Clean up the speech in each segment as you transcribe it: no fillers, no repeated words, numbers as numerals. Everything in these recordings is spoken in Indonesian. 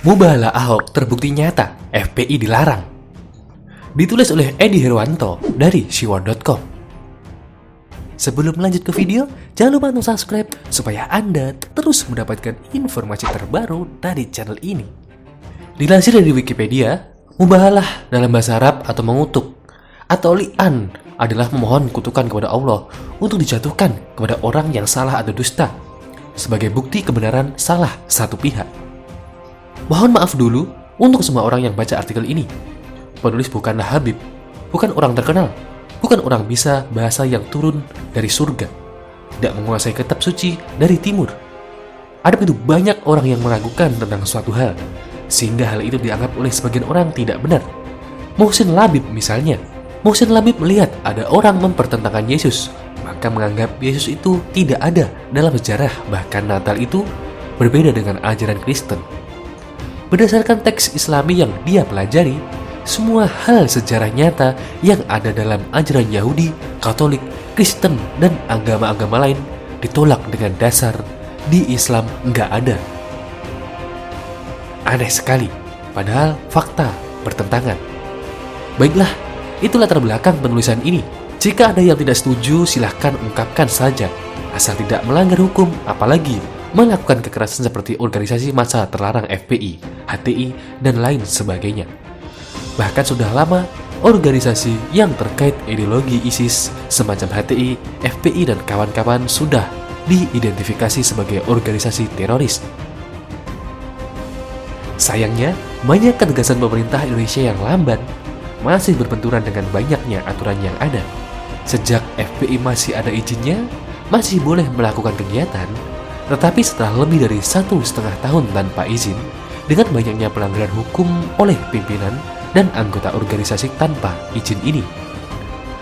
Mubahalah Ahok terbukti nyata, FPI dilarang. Ditulis oleh Edi Herwanto dari siwon.com. Sebelum lanjut ke video, jangan lupa untuk subscribe supaya Anda terus mendapatkan informasi terbaru dari channel ini. Dilansir dari Wikipedia, mubahalah dalam bahasa Arab atau mengutuk atau li'an adalah memohon kutukan kepada Allah untuk dijatuhkan kepada orang yang salah atau dusta sebagai bukti kebenaran salah satu pihak. Mohon maaf dulu untuk semua orang yang baca artikel ini. Penulis bukanlah Habib, bukan orang terkenal, bukan orang bisa bahasa yang turun dari surga, tidak menguasai kitab suci dari timur. Ada begitu banyak orang yang meragukan tentang suatu hal, sehingga hal itu dianggap oleh sebagian orang tidak benar. Muhsin Labib misalnya. Muhsin Labib melihat ada orang mempertentangkan Yesus, maka menganggap Yesus itu tidak ada dalam sejarah, bahkan Natal itu berbeda dengan ajaran Kristen. Berdasarkan teks Islami yang dia pelajari, semua hal sejarah nyata yang ada dalam ajaran Yahudi, Katolik, Kristen, dan agama-agama lain ditolak dengan dasar di Islam nggak ada. Aneh sekali, padahal fakta bertentangan. Baiklah, itu latar belakang penulisan ini. Jika ada yang tidak setuju, silahkan ungkapkan saja, asal tidak melanggar hukum, apalagi melakukan kekerasan seperti organisasi massa terlarang FPI, HTI, dan lain sebagainya. Bahkan sudah lama, organisasi yang terkait ideologi ISIS semacam HTI, FPI, dan kawan-kawan sudah diidentifikasi sebagai organisasi teroris. Sayangnya, banyak ketegasan pemerintah Indonesia yang lamban masih berbenturan dengan banyaknya aturan yang ada. Sejak FPI masih ada izinnya, masih boleh melakukan kegiatan, tetapi setelah lebih dari 1,5 tahun tanpa izin, dengan banyaknya pelanggaran hukum oleh pimpinan dan anggota organisasi tanpa izin ini,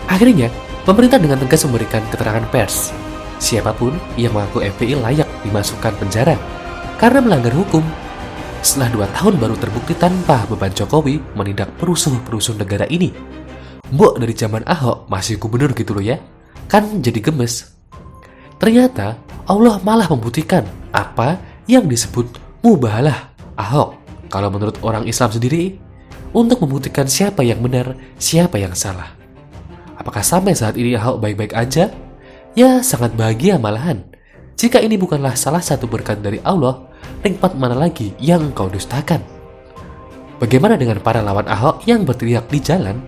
akhirnya pemerintah dengan tegas memberikan keterangan pers. Siapapun yang mengaku FPI layak dimasukkan penjara karena melanggar hukum. Setelah 2 tahun baru terbukti tanpa beban Jokowi menindak perusuh-perusuh negara ini. Mbok dari zaman Ahok masih gubernur gitu loh ya, kan jadi gemes. Ternyata Allah malah membuktikan apa yang disebut mubahalah Ahok. Kalau menurut orang Islam sendiri, untuk membuktikan siapa yang benar, siapa yang salah. Apakah sampai saat ini Ahok baik-baik aja? Ya, sangat bahagia malahan. Jika ini bukanlah salah satu berkat dari Allah, nikmat mana lagi yang kau dustakan? Bagaimana dengan para lawan Ahok yang berteriak di jalan,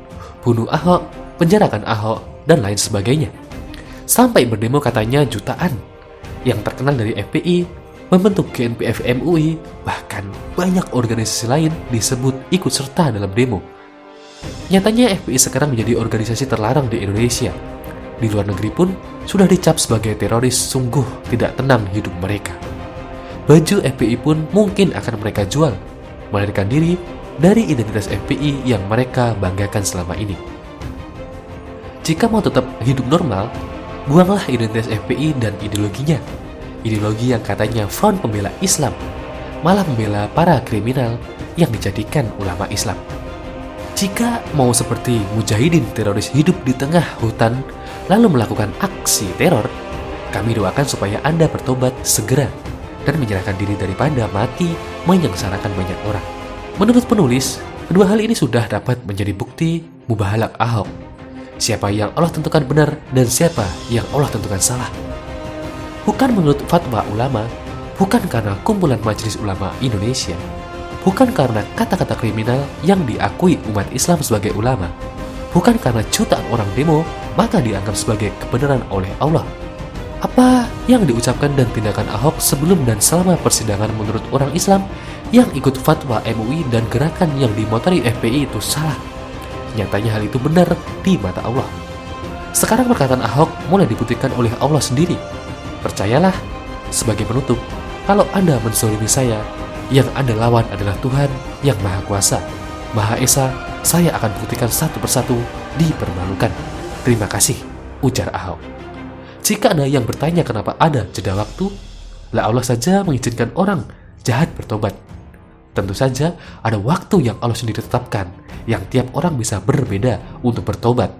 bunuh Ahok, penjarakan Ahok, dan lain sebagainya? Sampai berdemo katanya jutaan. Yang terkenal dari FPI, membentuk GNPF MUI, bahkan banyak organisasi lain disebut ikut serta dalam demo. Nyatanya FPI sekarang menjadi organisasi terlarang di Indonesia. Di luar negeri pun sudah dicap sebagai teroris, sungguh tidak tenang hidup mereka. Baju FPI pun mungkin akan mereka jual, melarikan diri dari identitas FPI yang mereka banggakan selama ini. Jika mau tetap hidup normal, buanglah identitas FPI dan ideologinya. Ideologi yang katanya front pembela Islam, malah membela para kriminal yang dijadikan ulama Islam. Jika mau seperti mujahidin teroris hidup di tengah hutan lalu melakukan aksi teror, kami doakan supaya Anda bertobat segera dan menyerahkan diri daripada mati menyengsarakan banyak orang. Menurut penulis, kedua hal ini sudah dapat menjadi bukti mubahalah Ahok. Siapa yang Allah tentukan benar dan siapa yang Allah tentukan salah. Bukan menurut fatwa ulama, bukan karena kumpulan Majelis Ulama Indonesia, bukan karena kata-kata kriminal yang diakui umat Islam sebagai ulama, bukan karena jutaan orang demo maka dianggap sebagai kebenaran oleh Allah. Apa yang diucapkan dan tindakan Ahok sebelum dan selama persidangan menurut orang Islam yang ikut fatwa MUI dan gerakan yang dimotori FPI itu salah. Nyatanya hal itu benar di mata Allah. Sekarang perkataan Ahok mulai dibuktikan oleh Allah sendiri. Percayalah, sebagai penutup, kalau Anda menzalimi saya, yang Anda lawan adalah Tuhan yang Maha Kuasa, Maha Esa. Saya akan buktikan satu persatu dipermalukan. Terima kasih, ujar Ahok. Jika ada yang bertanya kenapa ada jeda waktu, lah Allah saja mengizinkan orang jahat bertobat. Tentu saja ada waktu yang Allah sendiri tetapkan, yang tiap orang bisa berbeda untuk bertobat.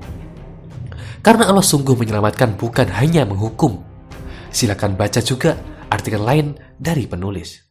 Karena Allah sungguh menyelamatkan, bukan hanya menghukum. Silakan baca juga artikel lain dari penulis.